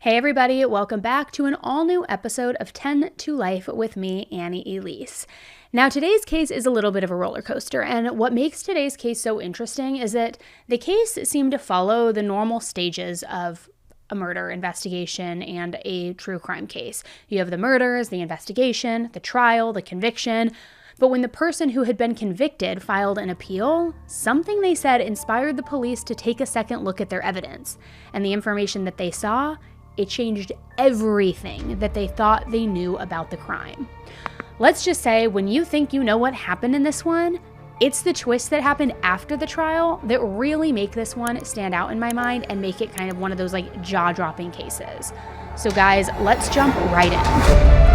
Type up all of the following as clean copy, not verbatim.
Hey everybody, welcome back to an all-new episode of 10 to Life with me, Annie Elise. Now today's case is a little bit of a roller coaster, and what makes today's case so interesting is that the case seemed to follow the normal stages of a murder investigation and a true crime case. You have the murders, the investigation, the trial, the conviction. But when the person who had been convicted filed an appeal, something they said inspired the police to take a second look at their evidence. And the information that they saw, it changed everything that they thought they knew about the crime. Let's just say when you think you know what happened in this one, it's the twists that happened after the trial that really make this one stand out in my mind and make it kind of one of those jaw-dropping cases. So guys, let's jump right in.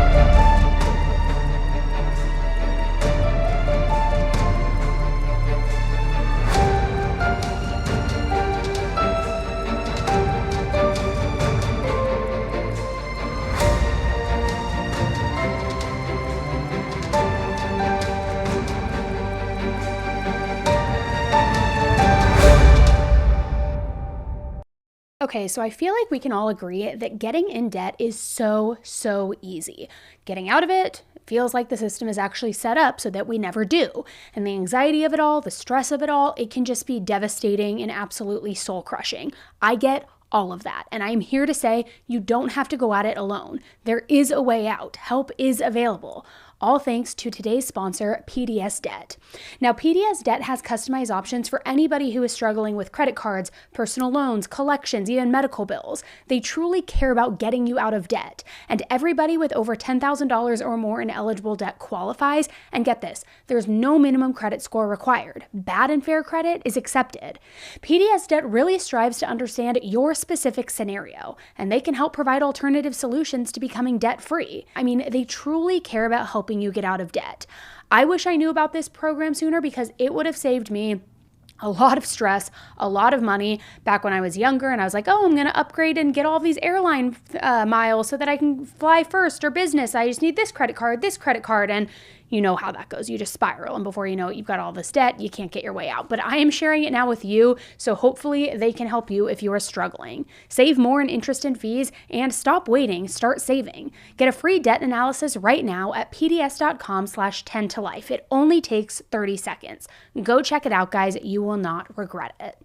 Okay, so I feel like we can all agree that getting in debt is so easy. Getting out of it feels like the system is actually set up so that we never do. And the anxiety of it all, the stress of it all, it can just be devastating and absolutely soul-crushing. I get all of that. And I'm here to say you don't have to go at it alone. There is a way out. Help is available. All thanks to today's sponsor, PDS Debt. Now, PDS Debt has customized options for anybody who is struggling with credit cards, personal loans, collections, even medical bills. They truly care about getting you out of debt. And everybody with over $10,000 or more in eligible debt qualifies. And get this, there's no minimum credit score required. Bad and fair credit is accepted. PDS Debt really strives to understand your specific scenario, and they can help provide alternative solutions to becoming debt-free. I mean, they truly care about helping you get out of debt. I wish I knew about this program sooner because it would have saved me a lot of stress, a lot of money back when I was younger and I was like, oh, I'm going to upgrade and get all these airline miles so that I can fly first or business. I just need this credit card, and you know how that goes. You just spiral, and before you know it, you've got all this debt. You can't get your way out. But I am sharing it now with you, so hopefully they can help you if you are struggling. Save more in interest and fees, and stop waiting. Start saving. Get a free debt analysis right now at pds.com/10tolife. It only takes 30 seconds. Go check it out, guys. You will not regret it.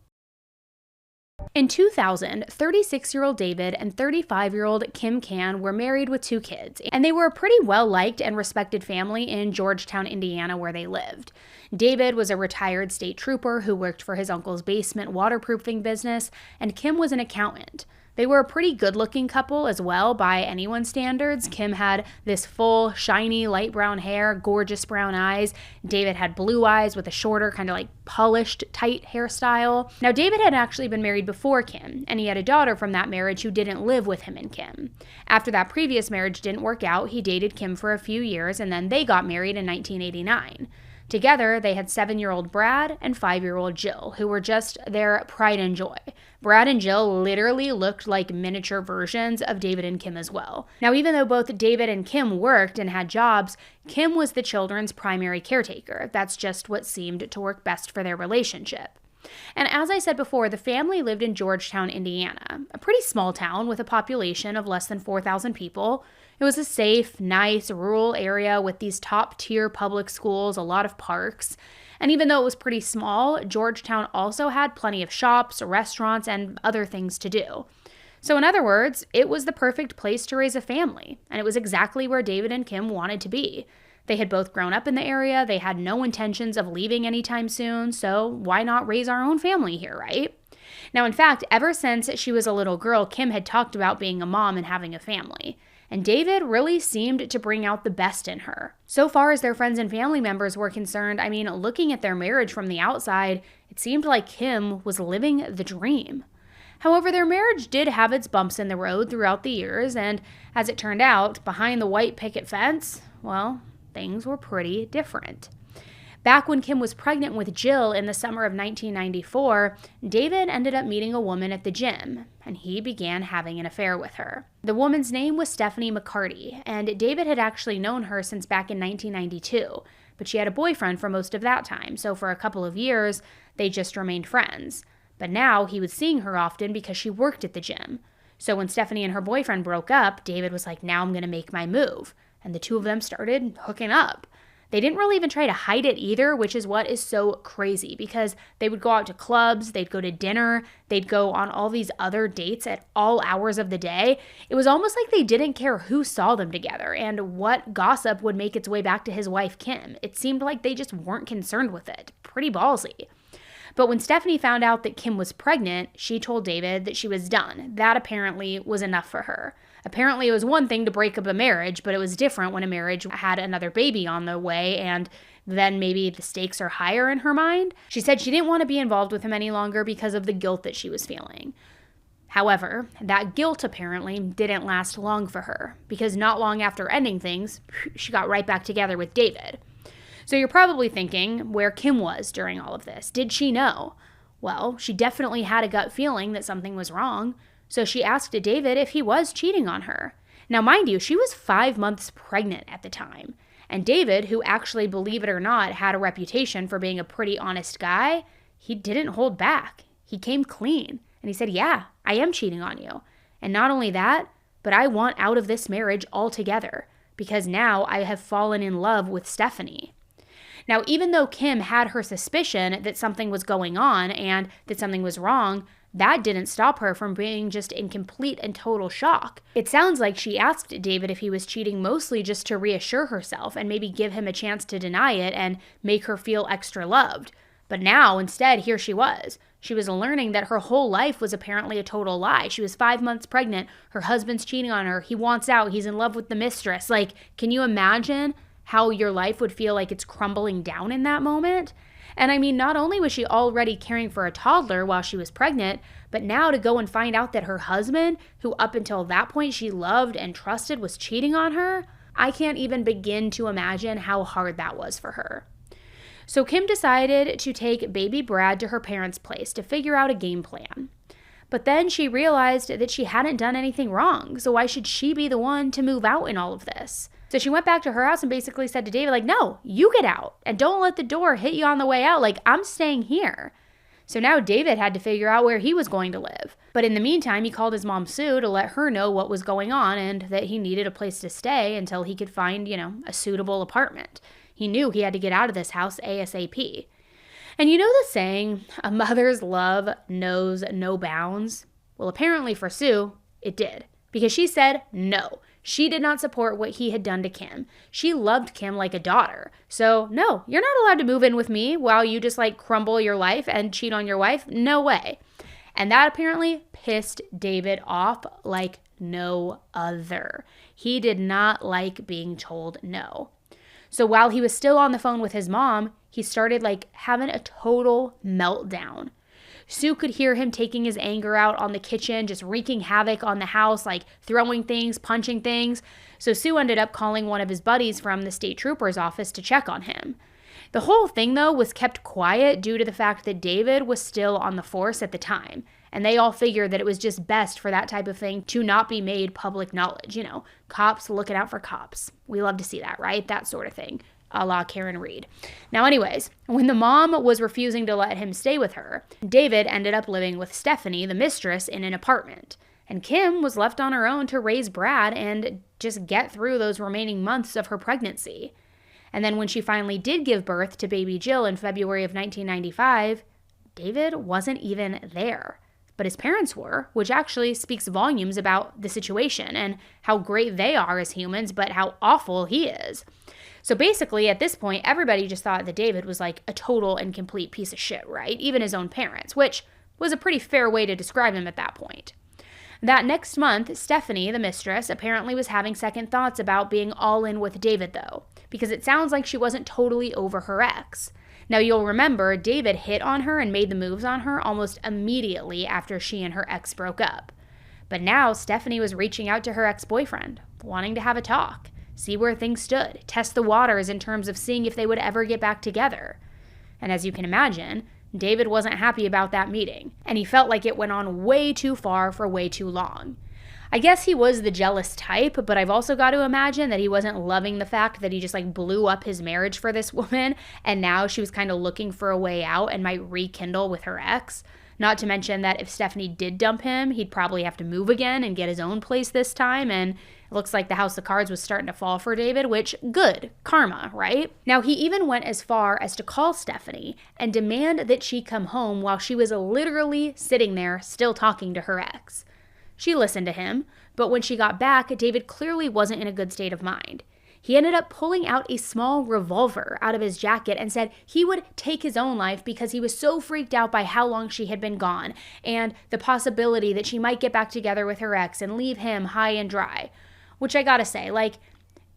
In 2000, 36-year-old David and 35-year-old Kim Can were married with 2 kids, and they were a pretty well-liked and respected family in Georgetown, Indiana, where they lived. David was a retired state trooper who worked for his uncle's basement waterproofing business, and Kim was an accountant. They were a pretty good-looking couple as well by anyone's standards. Kim had this full, shiny, light brown hair, gorgeous brown eyes. David had blue eyes with a shorter, kind of polished, tight hairstyle. Now, David had actually been married before Kim, and he had a daughter from that marriage who didn't live with him and Kim. After that previous marriage didn't work out, he dated Kim for a few years, and then they got married in 1989. Together, they had 7-year-old Brad and 5-year-old Jill, who were just their pride and joy. Brad and Jill literally looked like miniature versions of David and Kim as well. Now, even though both David and Kim worked and had jobs, Kim was the children's primary caretaker. That's just what seemed to work best for their relationship. And as I said before, the family lived in Georgetown, Indiana, a pretty small town with a population of less than 4,000 people. It was a safe, nice, rural area with these top-tier public schools, a lot of parks. And even though it was pretty small, Georgetown also had plenty of shops, restaurants, and other things to do. So in other words, it was the perfect place to raise a family, and it was exactly where David and Kim wanted to be. They had both grown up in the area, they had no intentions of leaving anytime soon, so why not raise our own family here, right? Now, in fact, ever since she was a little girl, Kim had talked about being a mom and having a family. And David really seemed to bring out the best in her. So far as their friends and family members were concerned, I mean, looking at their marriage from the outside, it seemed like Kim was living the dream. However, their marriage did have its bumps in the road throughout the years, and as it turned out, behind the white picket fence, well, things were pretty different. Back when Kim was pregnant with Jill in the summer of 1994, David ended up meeting a woman at the gym, and he began having an affair with her. The woman's name was Stephanie McCarty, and David had actually known her since back in 1992, but she had a boyfriend for most of that time, so for a couple of years, they just remained friends. But now he was seeing her often because she worked at the gym. So when Stephanie and her boyfriend broke up, David was like, now I'm going to make my move. And the two of them started hooking up. They didn't really even try to hide it either, which is what is so crazy, because they would go out to clubs, they'd go to dinner, they'd go on all these other dates at all hours of the day. It was almost like they didn't care who saw them together and what gossip would make its way back to his wife, Kim. It seemed like they just weren't concerned with it. Pretty ballsy. But when Stephanie found out that Kim was pregnant, she told David that she was done. That apparently was enough for her. Apparently, it was one thing to break up a marriage, but it was different when a marriage had another baby on the way, and then maybe the stakes are higher in her mind. She said she didn't want to be involved with him any longer because of the guilt that she was feeling. However, that guilt apparently didn't last long for her, because not long after ending things, she got right back together with David. So you're probably thinking where Kim was during all of this. Did she know? Well, she definitely had a gut feeling that something was wrong. So she asked David if he was cheating on her. Now, mind you, she was 5 months pregnant at the time. And David, who actually, believe it or not, had a reputation for being a pretty honest guy, he didn't hold back. He came clean. And he said, yeah, I am cheating on you. And not only that, but I want out of this marriage altogether, because now I have fallen in love with Stephanie. Now, even though Kim had her suspicion that something was going on and that something was wrong, that didn't stop her from being just in complete and total shock. It sounds like she asked David if he was cheating mostly just to reassure herself and maybe give him a chance to deny it and make her feel extra loved. But now, instead, here she was. She was learning that her whole life was apparently a total lie. She was 5 months pregnant. Her husband's cheating on her. He wants out. He's in love with the mistress. Like, can you imagine how your life would feel like it's crumbling down in that moment? And I mean, not only was she already caring for a toddler while she was pregnant, but now to go and find out that her husband, who up until that point she loved and trusted, was cheating on her, I can't even begin to imagine how hard that was for her. So Kim decided to take baby Brad to her parents' place to figure out a game plan. But then she realized that she hadn't done anything wrong, so why should she be the one to move out in all of this? So she went back to her house and basically said to David, like, no, you get out and don't let the door hit you on the way out. Like, I'm staying here. So now David had to figure out where he was going to live. But in the meantime, he called his mom, Sue, to let her know what was going on and that he needed a place to stay until he could find, a suitable apartment. He knew he had to get out of this house ASAP. And you know the saying, a mother's love knows no bounds? Well, apparently for Sue, it did. Because she said no. She did not support what he had done to Kim. She loved Kim like a daughter. So no, you're not allowed to move in with me while you just crumble your life and cheat on your wife. No way. And that apparently pissed David off like no other. He did not like being told no. So while he was still on the phone with his mom, he started having a total meltdown. Sue could hear him taking his anger out on the kitchen, just wreaking havoc on the house, throwing things, punching things. So Sue ended up calling one of his buddies from the state trooper's office to check on him. The whole thing, though, was kept quiet due to the fact that David was still on the force at the time. And they all figured that it was just best for that type of thing to not be made public knowledge. Cops looking out for cops. We love to see that, right? That sort of thing. A la Karen Reed. Now, anyways, when the mom was refusing to let him stay with her, David ended up living with Stephanie, the mistress, in an apartment. And Kim was left on her own to raise Brad and just get through those remaining months of her pregnancy. And then when she finally did give birth to baby Jill in February of 1995, David wasn't even there. But his parents were, which actually speaks volumes about the situation and how great they are as humans, but how awful he is. So basically, at this point, everybody just thought that David was a total and complete piece of shit, right? Even his own parents, which was a pretty fair way to describe him at that point. That next month, Stephanie, the mistress, apparently was having second thoughts about being all in with David, though, because it sounds like she wasn't totally over her ex. Now, you'll remember David hit on her and made the moves on her almost immediately after she and her ex broke up. But now Stephanie was reaching out to her ex-boyfriend, wanting to have a talk, see where things stood, test the waters in terms of seeing if they would ever get back together. And as you can imagine, David wasn't happy about that meeting, and he felt like it went on way too far for way too long. I guess he was the jealous type, but I've also got to imagine that he wasn't loving the fact that he just blew up his marriage for this woman, and now she was kind of looking for a way out and might rekindle with her ex. Not to mention that if Stephanie did dump him, he'd probably have to move again and get his own place this time, and it looks like the house of cards was starting to fall for David, which, good, karma, right? Now, he even went as far as to call Stephanie and demand that she come home while she was literally sitting there still talking to her ex. She listened to him, but when she got back, David clearly wasn't in a good state of mind. He ended up pulling out a small revolver out of his jacket and said he would take his own life because he was so freaked out by how long she had been gone and the possibility that she might get back together with her ex and leave him high and dry. Which I gotta say,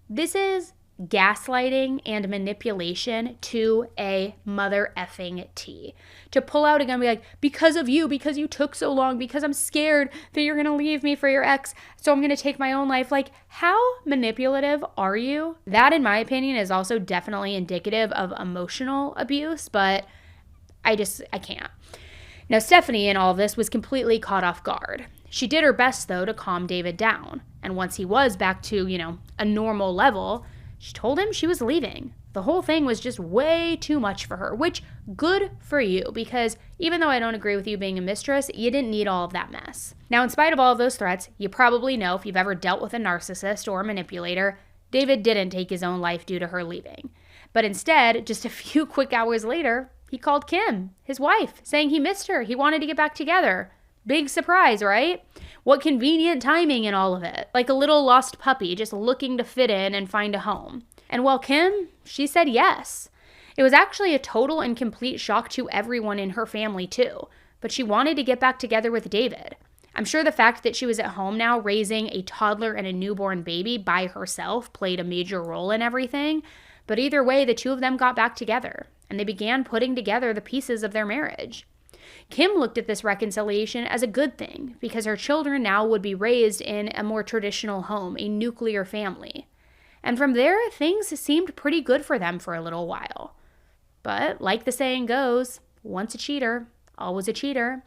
this is gaslighting and manipulation to a mother effing T. To pull out a gun and be like, because of you, because you took so long, because I'm scared that you're gonna leave me for your ex, so I'm gonna take my own life. How manipulative are you? That, in my opinion, is also definitely indicative of emotional abuse, but I can't. Now, Stephanie in all of this was completely caught off guard. She did her best, though, to calm David down. And once he was back to, a normal level, she told him she was leaving. The whole thing was just way too much for her, which, good for you, because even though I don't agree with you being a mistress, you didn't need all of that mess. Now, in spite of all of those threats, you probably know, if you've ever dealt with a narcissist or a manipulator, David didn't take his own life due to her leaving. But instead, just a few quick hours later, he called Kim, his wife, saying he missed her. He wanted to get back together. Big surprise, right? What convenient timing in all of it. Like a little lost puppy just looking to fit in and find a home. And well, Kim, she said yes. It was actually a total and complete shock to everyone in her family too. But she wanted to get back together with David. I'm sure the fact that she was at home now raising a toddler and a newborn baby by herself played a major role in everything. But either way, the two of them got back together. And they began putting together the pieces of their marriage. Kim looked at this reconciliation as a good thing because her children now would be raised in a more traditional home, a nuclear family. And from there, things seemed pretty good for them for a little while. But like the saying goes, once a cheater, always a cheater.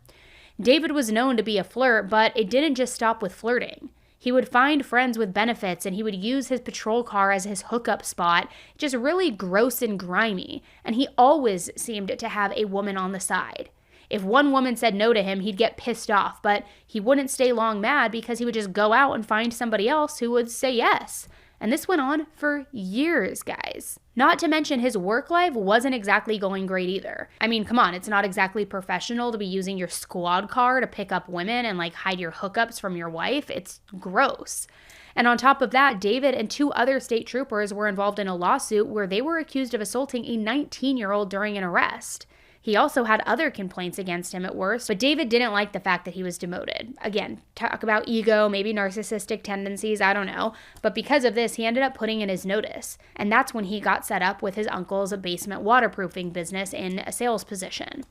David was known to be a flirt, but it didn't just stop with flirting. He would find friends with benefits and he would use his patrol car as his hookup spot, just really gross and grimy. And he always seemed to have a woman on the side. If one woman said no to him, he'd get pissed off, but he wouldn't stay long mad because he would just go out and find somebody else who would say yes. And this went on for years, guys. Not to mention his work life wasn't exactly going great either. I mean, come on, it's not exactly professional to be using your squad car to pick up women and hide your hookups from your wife. It's gross. And on top of that, David and two other state troopers were involved in a lawsuit where they were accused of assaulting a 19-year-old during an arrest. He also had other complaints against him at worst, but David didn't like the fact that he was demoted. Again, talk about ego, maybe narcissistic tendencies, I don't know. But because of this, he ended up putting in his notice. And that's when he got set up with his uncle's basement waterproofing business in a sales position.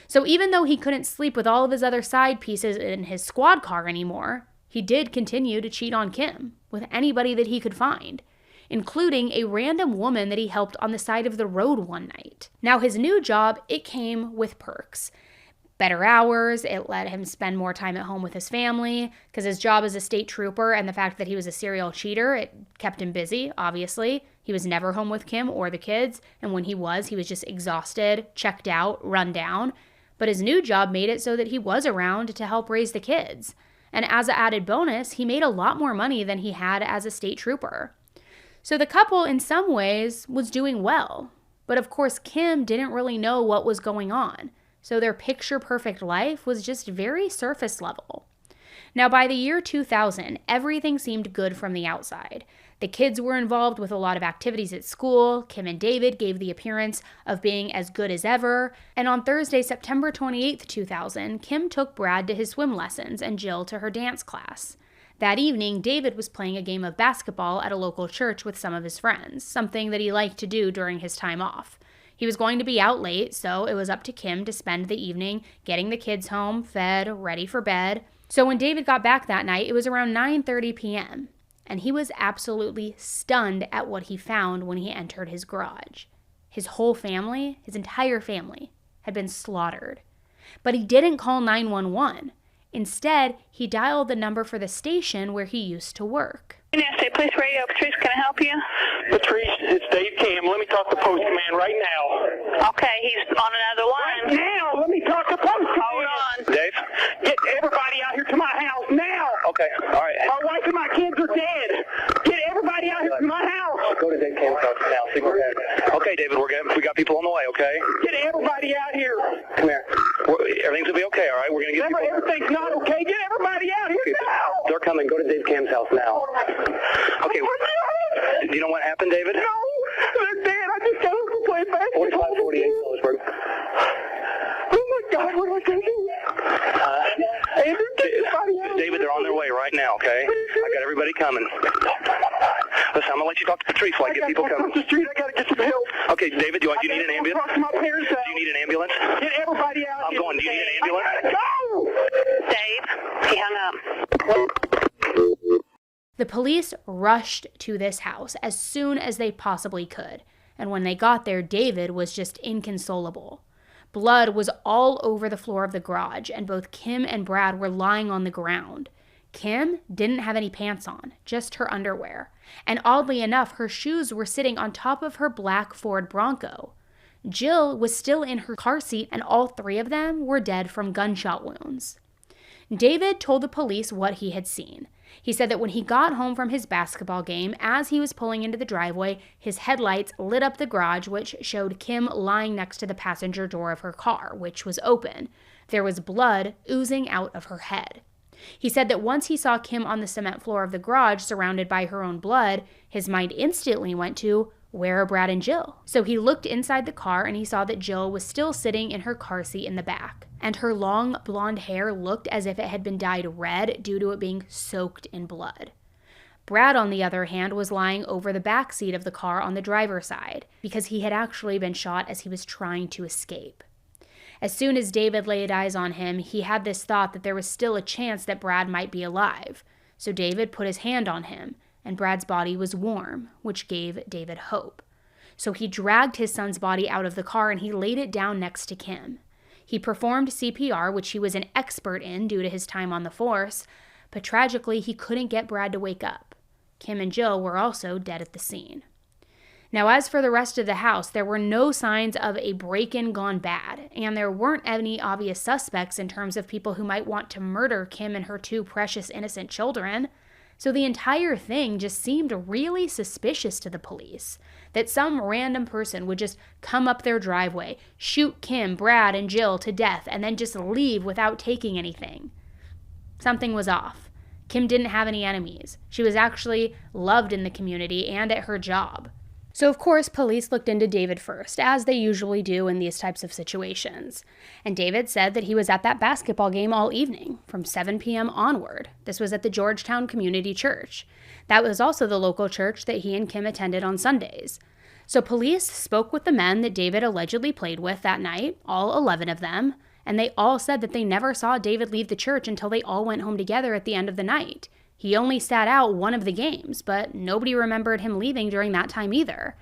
So even though he couldn't sleep with all of his other side pieces in his squad car anymore, he did continue to cheat on Kim with anybody that he could find, including a random woman that he helped on the side of the road one night. Now, his new job, it came with perks. Better hours, it let him spend more time at home with his family, because his job as a state trooper and the fact that he was a serial cheater, it kept him busy, obviously. He was never home with Kim or the kids, and when he was just exhausted, checked out, run down. But his new job made it so that he was around to help raise the kids. And as an added bonus, he made a lot more money than he had as a state trooper. So the couple, in some ways, was doing well. But of course, Kim didn't really know what was going on. So their picture-perfect life was just very surface level. Now, by the year 2000, everything seemed good from the outside. The kids were involved with a lot of activities at school. Kim and David gave the appearance of being as good as ever. And on Thursday, September 28th, 2000, Kim took Brad to his swim lessons and Jill to her dance class. That evening, David was playing a game of basketball at a local church with some of his friends, something that he liked to do during his time off. He was going to be out late, so it was up to Kim to spend the evening getting the kids home, fed, ready for bed. So when David got back that night, it was around 9:30 p.m., and he was absolutely stunned at what he found when he entered his garage. His whole family, his entire family, had been slaughtered. But he didn't call 911. Instead, he dialed the number for the station where he used to work. United States Police Radio, Patrice, can I help you? Patrice, it's Dave Cam. Let me talk to Post Command right now. Okay, he's on another line. Right now, let me talk to Post Command. Hold on. Dave? Get everybody out here to my house now. Okay, all right. My wife and my kids are dead. Get everybody out here to my house. Go to Dave Cam's house now. Okay, David, we got people on the way, okay? Get everybody out here. Come here. Everything's going to be okay, all right? We're going to get people. Everything's not okay. Get everybody out here now. They're coming. Go to Dave Cam's house now. Okay. Do you know what happened, David? No, they're dead. I just got them to play basketball. 4548 Phillipsburg. Oh my God, what am I going to do? David, they're on their way right now, okay? I got everybody coming. Listen, I'm going to let you talk to Patrice while I get people coming. The street. I got to get some help. Okay, David, do you need an ambulance? Do you need an ambulance? Get everybody out. I'm going. Do you need an ambulance? Go! Dave, he hung up. The police rushed to this house as soon as they possibly could, and when they got there, David was just inconsolable. Blood was all over the floor of the garage, and both Kim and Brad were lying on the ground. Kim didn't have any pants on, just her underwear, and oddly enough, her shoes were sitting on top of her black Ford Bronco. Jill was still in her car seat, and all three of them were dead from gunshot wounds. David told the police what he had seen. He said that when he got home from his basketball game, as he was pulling into the driveway, his headlights lit up the garage, which showed Kim lying next to the passenger door of her car, which was open. There was blood oozing out of her head. He said that once he saw Kim on the cement floor of the garage, surrounded by her own blood, his mind instantly went to, where are Brad and Jill? So he looked inside the car and he saw that Jill was still sitting in her car seat in the back, and her long blonde hair looked as if it had been dyed red due to it being soaked in blood. Brad, on the other hand, was lying over the back seat of the car on the driver's side because he had actually been shot as he was trying to escape. As soon as David laid eyes on him, he had this thought that there was still a chance that Brad might be alive. So David put his hand on him, and Brad's body was warm, which gave David hope. So he dragged his son's body out of the car and he laid it down next to Kim. He performed CPR, which he was an expert in due to his time on the force, but tragically he couldn't get Brad to wake up. Kim and Jill were also dead at the scene. Now, as for the rest of the house, there were no signs of a break-in gone bad, and there weren't any obvious suspects in terms of people who might want to murder Kim and her two precious innocent children. So the entire thing just seemed really suspicious to the police, that some random person would just come up their driveway, shoot Kim, Brad, and Jill to death, and then just leave without taking anything. Something was off. Kim didn't have any enemies. She was actually loved in the community and at her job. So of course, police looked into David first, as they usually do in these types of situations. And David said that he was at that basketball game all evening, from 7 p.m. onward. This was at the Georgetown Community Church. That was also the local church that he and Kim attended on Sundays. So police spoke with the men that David allegedly played with that night, all 11 of them, and they all said that they never saw David leave the church until they all went home together at the end of the night. He only sat out one of the games, but nobody remembered him leaving during that time either.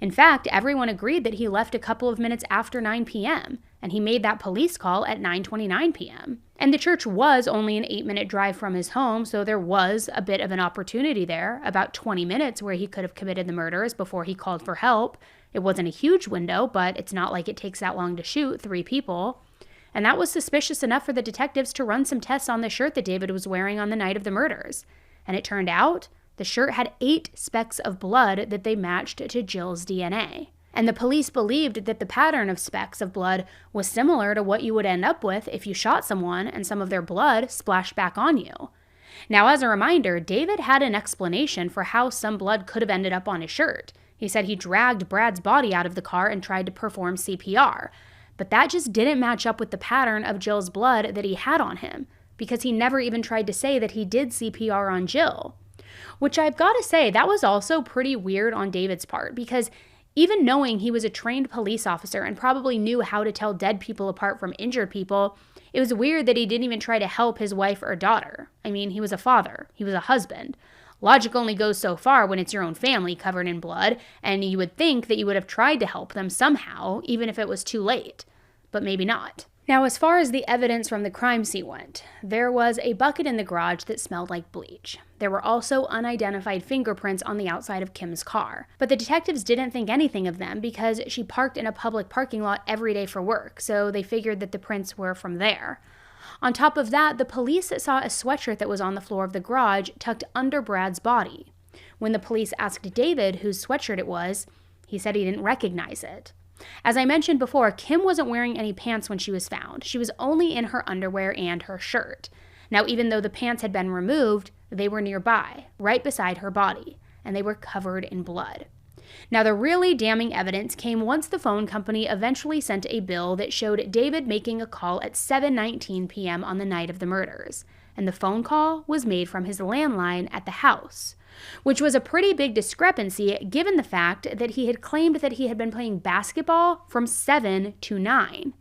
In fact, everyone agreed that he left a couple of minutes after 9 p.m., and he made that police call at 9:29 p.m. And the church was only an 8-minute drive from his home, so there was a bit of an opportunity there, about 20 minutes where he could have committed the murders before he called for help. It wasn't a huge window, but it's not like it takes that long to shoot 3 people. And that was suspicious enough for the detectives to run some tests on the shirt that David was wearing on the night of the murders. And it turned out the shirt had 8 specks of blood that they matched to Jill's DNA. And the police believed that the pattern of specks of blood was similar to what you would end up with if you shot someone and some of their blood splashed back on you. Now, as a reminder, David had an explanation for how some blood could have ended up on his shirt. He said he dragged Brad's body out of the car and tried to perform CPR. But that just didn't match up with the pattern of Jill's blood that he had on him, because he never even tried to say that he did CPR on Jill. Which I've got to say, that was also pretty weird on David's part, because even knowing he was a trained police officer and probably knew how to tell dead people apart from injured people, it was weird that he didn't even try to help his wife or daughter. I mean, he was a father. He was a husband. Logic only goes so far when it's your own family covered in blood, and you would think that you would have tried to help them somehow, even if it was too late. But maybe not. Now, as far as the evidence from the crime scene went, there was a bucket in the garage that smelled like bleach. There were also unidentified fingerprints on the outside of Kim's car. But the detectives didn't think anything of them because she parked in a public parking lot every day for work, so they figured that the prints were from there. On top of that, the police saw a sweatshirt that was on the floor of the garage tucked under Brad's body. When the police asked David whose sweatshirt it was, he said he didn't recognize it. As I mentioned before, Kim wasn't wearing any pants when she was found. She was only in her underwear and her shirt. Now, even though the pants had been removed, they were nearby, right beside her body, and they were covered in blood. Now, the really damning evidence came once the phone company eventually sent a bill that showed David making a call at 7:19 p.m. on the night of the murders, and the phone call was made from his landline at the house, which was a pretty big discrepancy given the fact that he had claimed that he had been playing basketball from 7 to 9.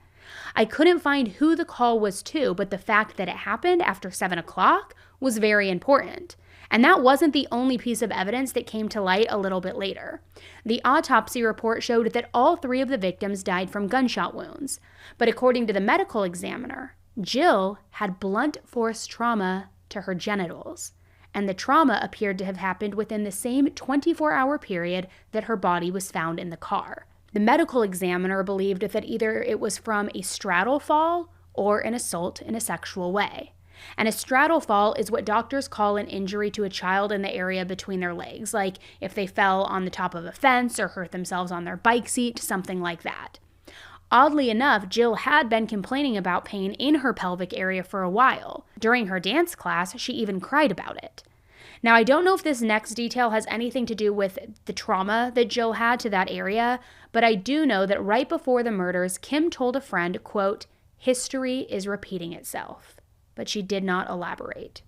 I couldn't find who the call was to, but the fact that it happened after 7 o'clock was very important. And that wasn't the only piece of evidence that came to light a little bit later. The autopsy report showed that all 3 of the victims died from gunshot wounds. But according to the medical examiner, Jill had blunt force trauma to her genitals. And the trauma appeared to have happened within the same 24-hour period that her body was found in the car. The medical examiner believed that either it was from a straddle fall or an assault in a sexual way. And a straddle fall is what doctors call an injury to a child in the area between their legs, like if they fell on the top of a fence or hurt themselves on their bike seat, something like that. Oddly enough, Jill had been complaining about pain in her pelvic area for a while. During her dance class, she even cried about it. Now, I don't know if this next detail has anything to do with the trauma that Jill had to that area, but I do know that right before the murders, Kim told a friend, quote, "History is repeating itself." But she did not elaborate.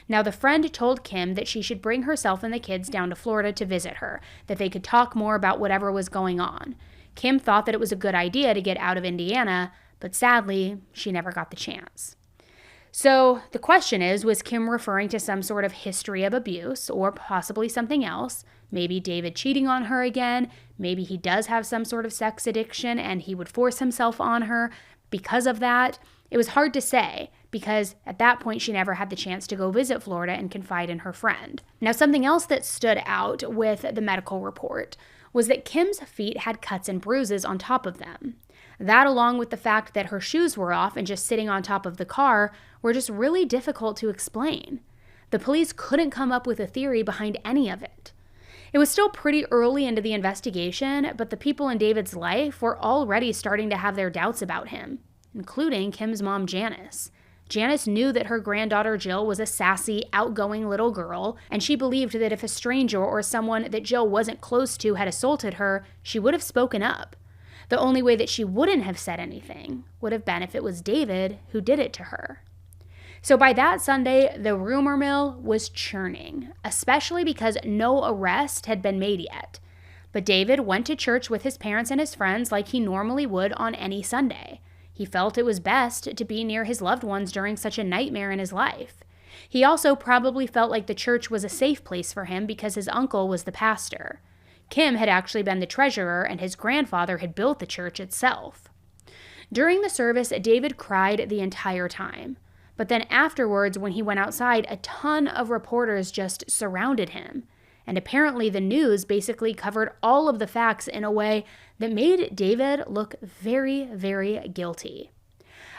Now, the friend told Kim that she should bring herself and the kids down to Florida to visit her, that they could talk more about whatever was going on. Kim thought that it was a good idea to get out of Indiana, but sadly, she never got the chance. So the question is, was Kim referring to some sort of history of abuse or possibly something else? Maybe David cheating on her again. Maybe he does have some sort of sex addiction and he would force himself on her because of that. It was hard to say because at that point she never had the chance to go visit Florida and confide in her friend. Now, something else that stood out with the medical report was that Kim's feet had cuts and bruises on top of them. That, along with the fact that her shoes were off and just sitting on top of the car, were just really difficult to explain. The police couldn't come up with a theory behind any of it. It was still pretty early into the investigation, but the people in David's life were already starting to have their doubts about him, including Kim's mom, Janice. Janice knew that her granddaughter Jill was a sassy, outgoing little girl, and she believed that if a stranger or someone that Jill wasn't close to had assaulted her, she would have spoken up. The only way that she wouldn't have said anything would have been if it was David who did it to her. So by that Sunday, the rumor mill was churning, especially because no arrest had been made yet. But David went to church with his parents and his friends like he normally would on any Sunday. He felt it was best to be near his loved ones during such a nightmare in his life. He also probably felt like the church was a safe place for him because his uncle was the pastor. Kim had actually been the treasurer, and his grandfather had built the church itself. During the service, David cried the entire time. But then afterwards, when he went outside, a ton of reporters just surrounded him. And apparently the news basically covered all of the facts in a way that made David look very, very guilty.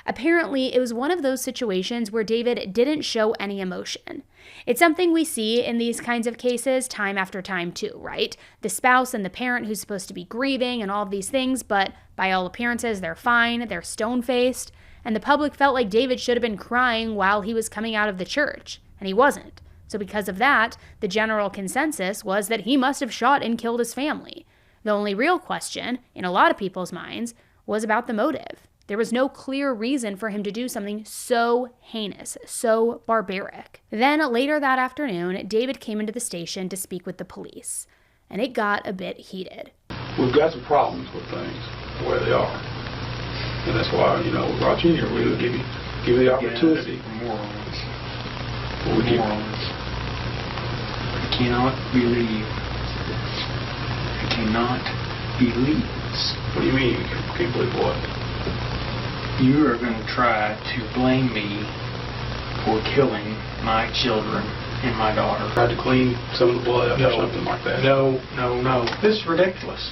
Apparently, it was one of those situations where David didn't show any emotion. It's something we see in these kinds of cases time after time too, right? The spouse and the parent who's supposed to be grieving and all of these things, but by all appearances, they're fine, they're stone-faced, and the public felt like David should have been crying while he was coming out of the church, and he wasn't. So because of that, the general consensus was that he must have shot and killed his family. The only real question, in a lot of people's minds, was about the motive. There was no clear reason for him to do something so heinous, so barbaric. Then later that afternoon, David came into the station to speak with the police, and it got a bit heated. We've got some problems with things, the way they are. And that's why, we brought you in here, really give you the opportunity. Morons. Morons. I cannot believe. I cannot believe. What do you mean? You can't believe what? You are going to try to blame me for killing my children and my daughter. Tried to clean some of the blood up or something like that. No. This is ridiculous.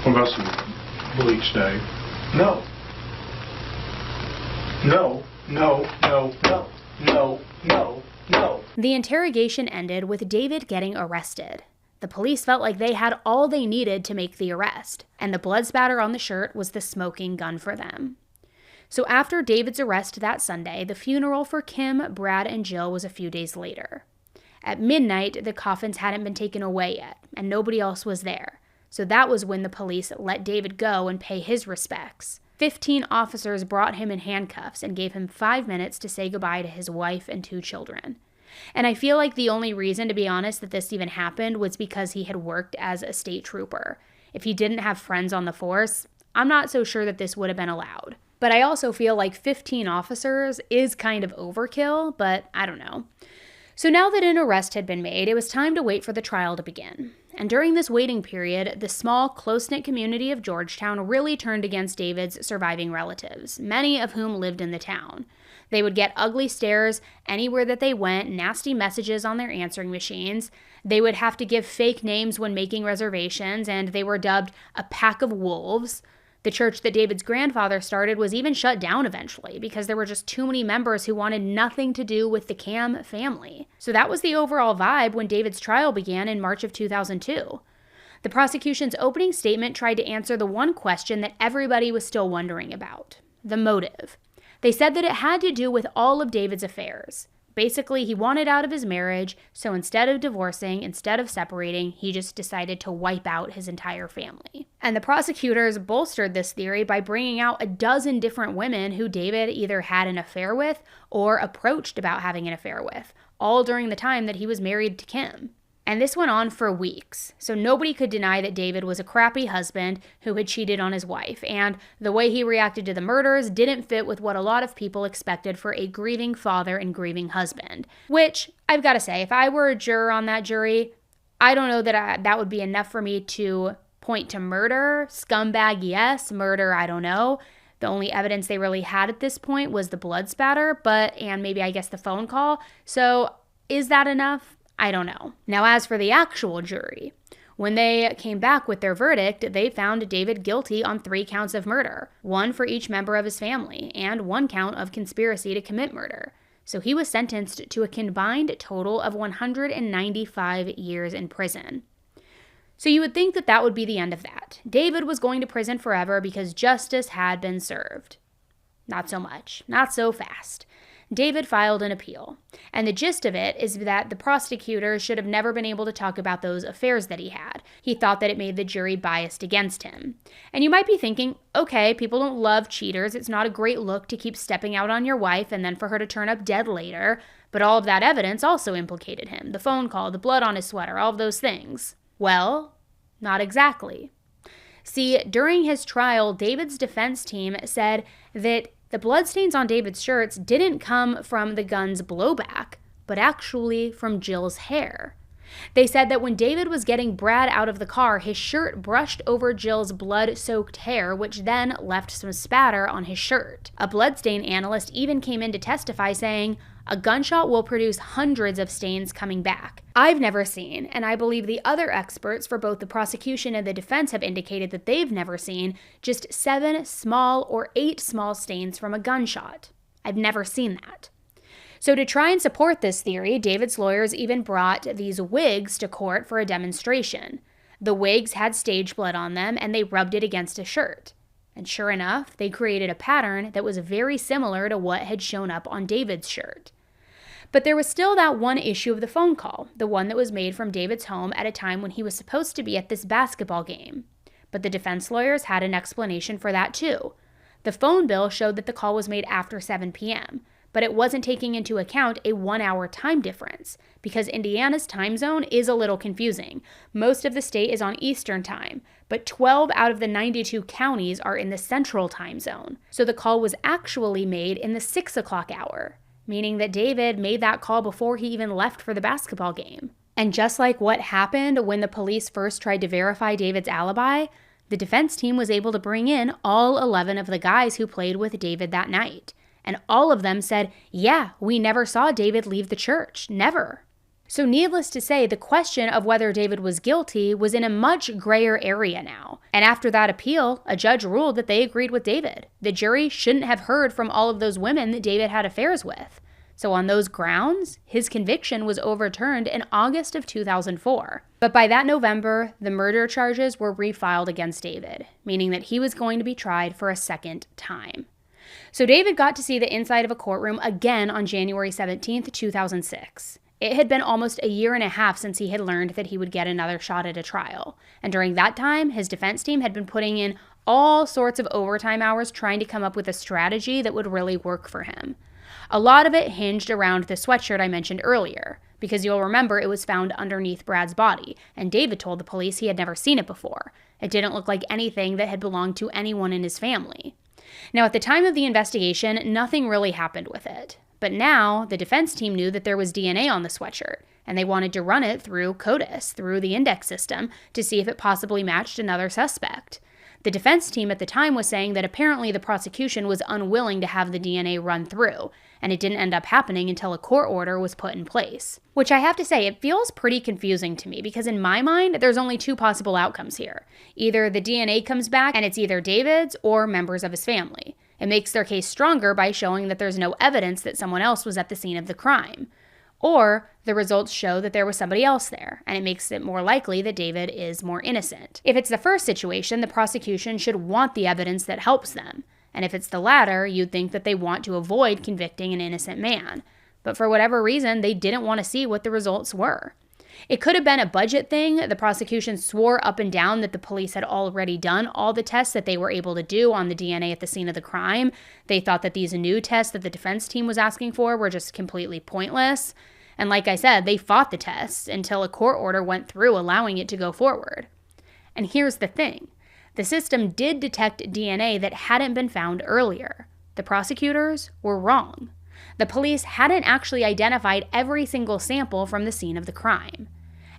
What about some bleach, Dave? No. The interrogation ended with David getting arrested. The police felt like they had all they needed to make the arrest, and the blood spatter on the shirt was the smoking gun for them. So after David's arrest that Sunday, the funeral for Kim, Brad, and Jill was a few days later. At midnight, the coffins hadn't been taken away yet, and nobody else was there. So that was when the police let David go and pay his respects. 15 officers brought him in handcuffs and gave him 5 minutes to say goodbye to his wife and 2 children. And I feel like the only reason, to be honest, that this even happened was because he had worked as a state trooper. If he didn't have friends on the force, I'm not so sure that this would have been allowed. But I also feel like 15 officers is kind of overkill, but I don't know. So now that an arrest had been made, it was time to wait for the trial to begin. And during this waiting period, the small, close-knit community of Georgetown really turned against David's surviving relatives, many of whom lived in the town. They would get ugly stares anywhere that they went, nasty messages on their answering machines. They would have to give fake names when making reservations, and they were dubbed a pack of wolves. The church that David's grandfather started was even shut down eventually because there were just too many members who wanted nothing to do with the Cam family. So that was the overall vibe when David's trial began in March of 2002. The prosecution's opening statement tried to answer the one question that everybody was still wondering about: the motive. They said that it had to do with all of David's affairs. Basically, he wanted out of his marriage, so instead of divorcing, instead of separating, he just decided to wipe out his entire family. And the prosecutors bolstered this theory by bringing out a dozen different women who David either had an affair with or approached about having an affair with, all during the time that he was married to Kim. And this went on for weeks, so nobody could deny that David was a crappy husband who had cheated on his wife, and the way he reacted to the murders didn't fit with what a lot of people expected for a grieving father and grieving husband. Which, I've got to say, if I were a juror on that jury, I don't know that that would be enough for me to point to murder. Scumbag, yes. Murder, I don't know. The only evidence they really had at this point was the blood spatter, and maybe I guess the phone call. So, is that enough? I don't know. Now, as for the actual jury, when they came back with their verdict, they found David guilty on 3 counts of murder, 1 for each member of his family, and 1 count of conspiracy to commit murder. So he was sentenced to a combined total of 195 years in prison. So you would think that that would be the end of that. David was going to prison forever because justice had been served. Not so much. Not so fast. David filed an appeal, and the gist of it is that the prosecutor should have never been able to talk about those affairs that he had. He thought that it made the jury biased against him. And you might be thinking, okay, people don't love cheaters. It's not a great look to keep stepping out on your wife and then for her to turn up dead later. But all of that evidence also implicated him. The phone call, the blood on his sweater, all of those things. Well, not exactly. See, during his trial, David's defense team said that the bloodstains on David's shirts didn't come from the gun's blowback, but actually from Jill's hair. They said that when David was getting Brad out of the car, his shirt brushed over Jill's blood-soaked hair, which then left some spatter on his shirt. A bloodstain analyst even came in to testify saying, "A gunshot will produce hundreds of stains coming back." I've never seen, and I believe the other experts for both the prosecution and the defense have indicated that they've never seen, just 7 small or 8 small stains from a gunshot. I've never seen that. So to try and support this theory, David's lawyers even brought these wigs to court for a demonstration. The wigs had stage blood on them, and they rubbed it against a shirt. And sure enough, they created a pattern that was very similar to what had shown up on David's shirt. But there was still that one issue of the phone call, the one that was made from David's home at a time when he was supposed to be at this basketball game. But the defense lawyers had an explanation for that too. The phone bill showed that the call was made after 7 p.m., but it wasn't taking into account a 1-hour time difference, because Indiana's time zone is a little confusing. Most of the state is on Eastern time, but 12 out of the 92 counties are in the Central time zone. So the call was actually made in the 6 o'clock hour, meaning that David made that call before he even left for the basketball game. And just like what happened when the police first tried to verify David's alibi, The defense team was able to bring in all 11 of the guys who played with David that night. And all of them said, yeah, we never saw David leave the church. Never. So needless to say, the question of whether David was guilty was in a much grayer area now. And after that appeal, a judge ruled that they agreed with David. The jury shouldn't have heard from all of those women that David had affairs with. So on those grounds, his conviction was overturned in August of 2004. But by that November, the murder charges were refiled against David, meaning that he was going to be tried for a second time. So David got to see the inside of a courtroom again on January 17th, 2006. It had been almost a year and a half since he had learned that he would get another shot at a trial. And during that time, his defense team had been putting in all sorts of overtime hours trying to come up with a strategy that would really work for him. A lot of it hinged around the sweatshirt I mentioned earlier, because you'll remember it was found underneath Brad's body, and David told the police he had never seen it before. It didn't look like anything that had belonged to anyone in his family. Now, at the time of the investigation, nothing really happened with it. But now, the defense team knew that there was DNA on the sweatshirt, and they wanted to run it through CODIS, through the index system, to see if it possibly matched another suspect. The defense team at the time was saying that apparently the prosecution was unwilling to have the DNA run through, and it didn't end up happening until a court order was put in place. Which I have to say, it feels pretty confusing to me, because in my mind, there's only two possible outcomes here. Either the DNA comes back and it's either David's or members of his family. It makes their case stronger by showing that there's no evidence that someone else was at the scene of the crime. Or the results show that there was somebody else there, and it makes it more likely that David is more innocent. If it's the first situation, the prosecution should want the evidence that helps them. And if it's the latter, you'd think that they want to avoid convicting an innocent man. But for whatever reason, they didn't want to see what the results were. It could have been a budget thing. The prosecution swore up and down that the police had already done all the tests that they were able to do on the DNA at the scene of the crime. They thought that these new tests that the defense team was asking for were just completely pointless. And like I said, they fought the tests until a court order went through allowing it to go forward. And here's the thing. The system did detect DNA that hadn't been found earlier. The prosecutors were wrong. The police hadn't actually identified every single sample from the scene of the crime.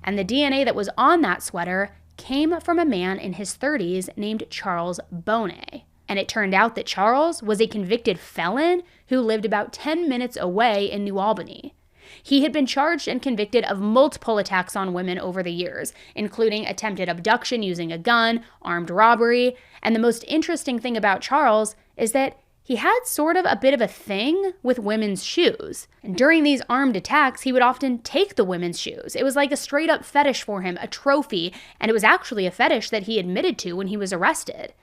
And the DNA that was on that sweater came from a man in his 30s named Charles Bonet. And it turned out that Charles was a convicted felon who lived about 10 minutes away in New Albany. He had been charged and convicted of multiple attacks on women over the years, including attempted abduction using a gun, armed robbery, and the most interesting thing about Charles is that he had sort of a bit of a thing with women's shoes. And during these armed attacks, he would often take the women's shoes. It was like a straight up fetish for him, a trophy, and it was actually a fetish that he admitted to when he was arrested.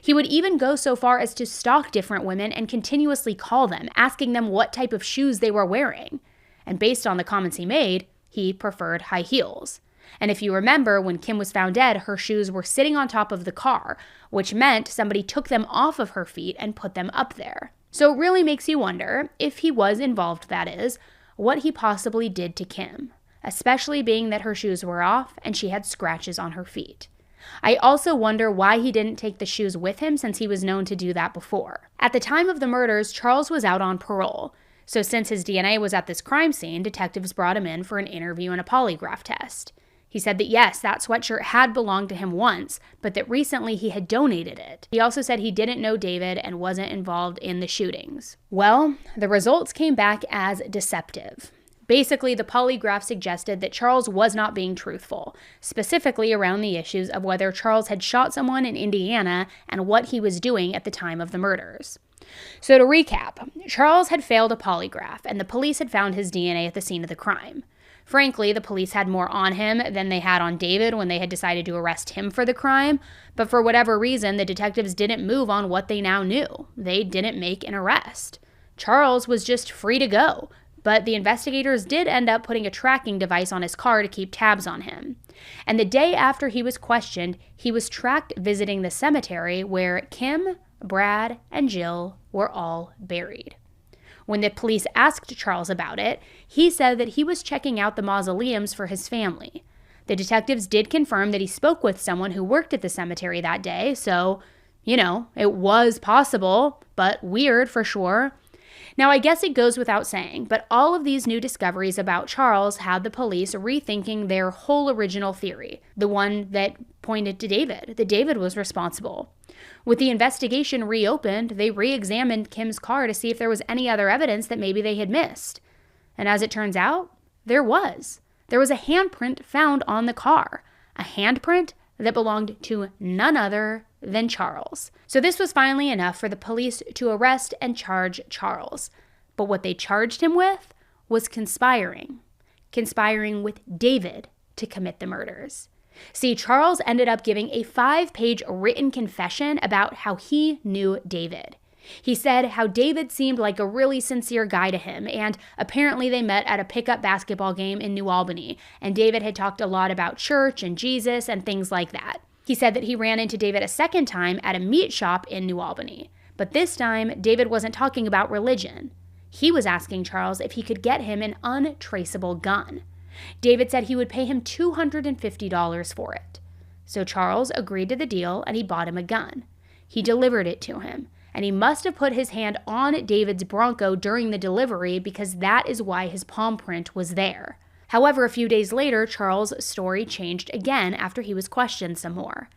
He would even go so far as to stalk different women and continuously call them, asking them what type of shoes they were wearing. And based on the comments he made, he preferred high heels. And if you remember, when Kim was found dead, her shoes were sitting on top of the car, which meant somebody took them off of her feet and put them up there. So it really makes you wonder, if he was involved, that is, what he possibly did to Kim, especially being that her shoes were off and she had scratches on her feet. I also wonder why he didn't take the shoes with him, since he was known to do that before. At the time of the murders, Charles was out on parole. So since his DNA was at this crime scene, detectives brought him in for an interview and a polygraph test. He said that yes, that sweatshirt had belonged to him once, but that recently he had donated it. He also said he didn't know David and wasn't involved in the shootings. Well, the results came back as deceptive. Basically, the polygraph suggested that Charles was not being truthful, specifically around the issues of whether Charles had shot someone in Indiana and what he was doing at the time of the murders. So to recap, Charles had failed a polygraph, and the police had found his DNA at the scene of the crime. Frankly, the police had more on him than they had on David when they had decided to arrest him for the crime, but for whatever reason, the detectives didn't move on what they now knew. They didn't make an arrest. Charles was just free to go, but the investigators did end up putting a tracking device on his car to keep tabs on him. And the day after he was questioned, he was tracked visiting the cemetery where Kim, Brad, and Jill were all buried. When the police asked Charles about it, he said that he was checking out the mausoleums for his family. The detectives did confirm that he spoke with someone who worked at the cemetery that day, so, it was possible, but weird for sure. Now, I guess it goes without saying, but all of these new discoveries about Charles had the police rethinking their whole original theory, the one that pointed to David, that David was responsible. With the investigation reopened, they re-examined Kim's car to see if there was any other evidence that maybe they had missed. And as it turns out, there was. There was a handprint found on the car, a handprint that belonged to none other than Charles. So this was finally enough for the police to arrest and charge Charles. But what they charged him with was conspiring with David to commit the murders. See, Charles ended up giving a 5-page written confession about how he knew David. He said how David seemed like a really sincere guy to him, and apparently they met at a pickup basketball game in New Albany, and David had talked a lot about church and Jesus and things like that. He said that he ran into David a second time at a meat shop in New Albany, but this time David wasn't talking about religion. He was asking Charles if he could get him an untraceable gun. David said he would pay him $250 for it. So Charles agreed to the deal and he bought him a gun. He delivered it to him. And he must have put his hand on David's Bronco during the delivery because that is why his palm print was there. However, a few days later, Charles' story changed again after he was questioned some more.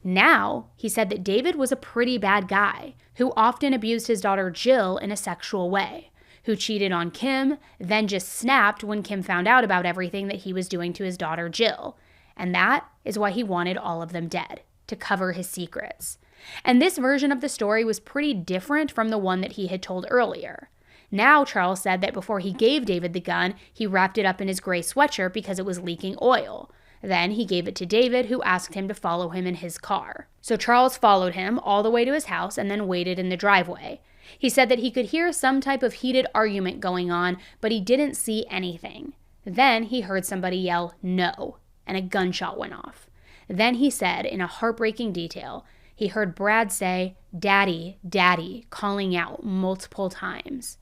Now, he said that David was a pretty bad guy who often abused his daughter Jill in a sexual way, who cheated on Kim, then just snapped when Kim found out about everything that he was doing to his daughter Jill. And that is why he wanted all of them dead, to cover his secrets. And this version of the story was pretty different from the one that he had told earlier. Now, Charles said that before he gave David the gun, he wrapped it up in his gray sweatshirt because it was leaking oil. Then he gave it to David, who asked him to follow him in his car. So Charles followed him all the way to his house and then waited in the driveway. He said that he could hear some type of heated argument going on, but he didn't see anything. Then he heard somebody yell, "No," and a gunshot went off. Then he said, in a heartbreaking detail, he heard Brad say, "Daddy, Daddy," calling out multiple times.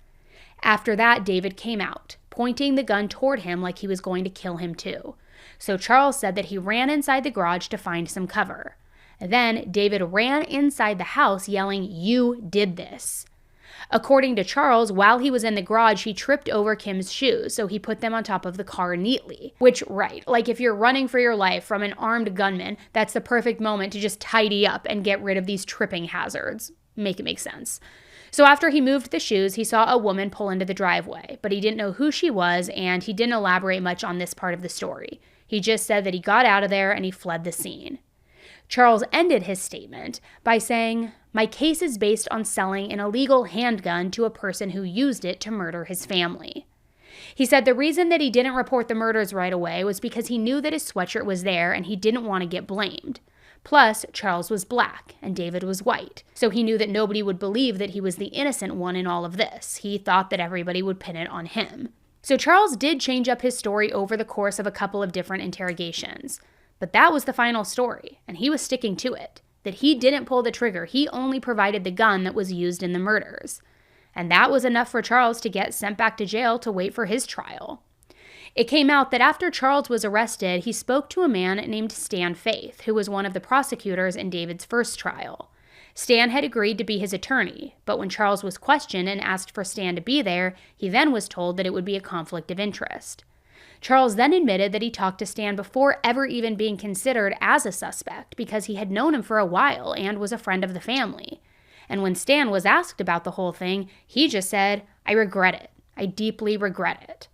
After that, David came out, pointing the gun toward him like he was going to kill him too. So Charles said that he ran inside the garage to find some cover. Then David ran inside the house yelling, "You did this." According to Charles, while he was in the garage, he tripped over Kim's shoes, so he put them on top of the car neatly. Which, right, like if you're running for your life from an armed gunman, that's the perfect moment to just tidy up and get rid of these tripping hazards. Make it make sense. So after he moved the shoes, he saw a woman pull into the driveway, but he didn't know who she was, and he didn't elaborate much on this part of the story. He just said that he got out of there and he fled the scene. Charles ended his statement by saying, "My case is based on selling an illegal handgun to a person who used it to murder his family." He said the reason that he didn't report the murders right away was because he knew that his sweatshirt was there and he didn't want to get blamed. Plus, Charles was black and David was white, so he knew that nobody would believe that he was the innocent one in all of this. He thought that everybody would pin it on him. So Charles did change up his story over the course of a couple of different interrogations. But that was the final story, and he was sticking to it, that he didn't pull the trigger, he only provided the gun that was used in the murders. And that was enough for Charles to get sent back to jail to wait for his trial. It came out that after Charles was arrested, he spoke to a man named Stan Faith, who was one of the prosecutors in David's first trial. Stan had agreed to be his attorney, but when Charles was questioned and asked for Stan to be there, he then was told that it would be a conflict of interest. Charles then admitted that he talked to Stan before ever even being considered as a suspect because he had known him for a while and was a friend of the family. And when Stan was asked about the whole thing, he just said, "I regret it. I deeply regret it."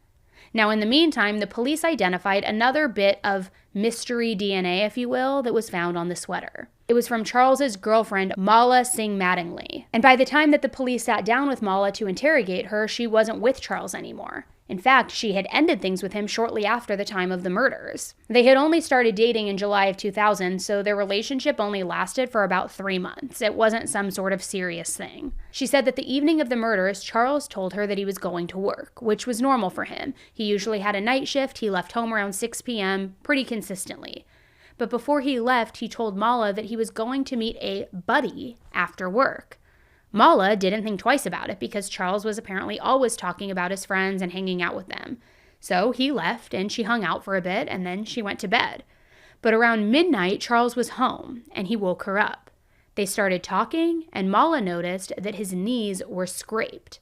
Now, in the meantime, the police identified another bit of mystery DNA, if you will, that was found on the sweater. It was from Charles's girlfriend, Mala Singh Mattingly. And by the time that the police sat down with Mala to interrogate her, she wasn't with Charles anymore. In fact, she had ended things with him shortly after the time of the murders. They had only started dating in July of 2000, so their relationship only lasted for about 3 months. It wasn't some sort of serious thing. She said that the evening of the murders, Charles told her that he was going to work, which was normal for him. He usually had a night shift. He left home around 6 p.m. pretty consistently. But before he left, he told Mala that he was going to meet a buddy after work. Mala didn't think twice about it because Charles was apparently always talking about his friends and hanging out with them. So he left and she hung out for a bit and then she went to bed. But around midnight, Charles was home and he woke her up. They started talking and Mala noticed that his knees were scraped.